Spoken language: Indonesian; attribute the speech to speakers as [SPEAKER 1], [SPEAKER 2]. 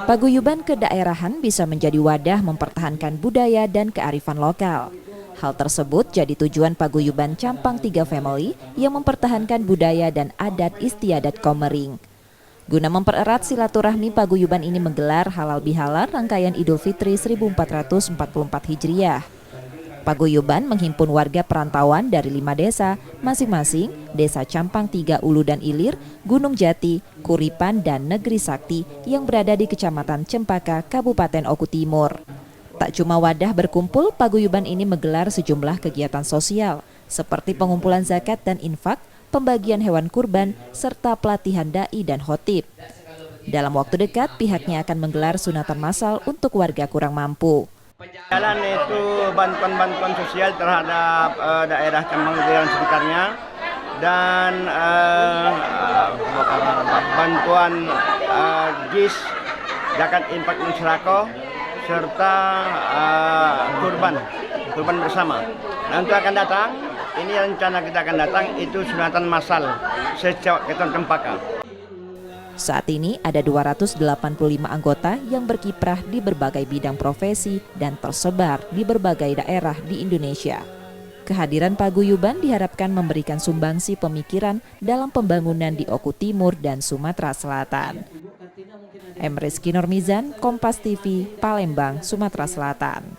[SPEAKER 1] Paguyuban kedaerahan bisa menjadi wadah mempertahankan budaya dan kearifan lokal. Hal tersebut jadi tujuan Paguyuban Campang 3 Family yang mempertahankan budaya dan adat istiadat Komering. Guna mempererat silaturahmi, Paguyuban ini menggelar halal bihalal rangkaian Idul Fitri 1444 Hijriah. Paguyuban menghimpun warga perantauan dari 5 desa, masing-masing Desa Campang 3 Ulu dan Ilir, Gunung Jati, Kuripan, dan Negeri Sakti yang berada di Kecamatan Cempaka, Kabupaten Oku Timur. Tak cuma wadah berkumpul, Paguyuban ini menggelar sejumlah kegiatan sosial, seperti pengumpulan zakat dan infak, pembagian hewan kurban, serta pelatihan da'i dan khotib. Dalam waktu dekat, pihaknya akan menggelar sunatan massal untuk warga kurang mampu.
[SPEAKER 2] Jalan itu bantuan-bantuan sosial terhadap daerah Campang dan sekitarnya, dan bantuan JIS, zakat infak dan sedekah, serta kurban bersama. Nah, untuk akan datang, ini rencana kita akan datang itu sunatan massal se-Keton Cempaka.
[SPEAKER 1] Saat ini ada 285 anggota yang berkiprah di berbagai bidang profesi dan tersebar di berbagai daerah di Indonesia. Kehadiran Paguyuban diharapkan memberikan sumbangsi pemikiran dalam pembangunan di Oku Timur dan Sumatera Selatan. M. Rizky Normizan, Kompas TV, Palembang, Sumatera Selatan.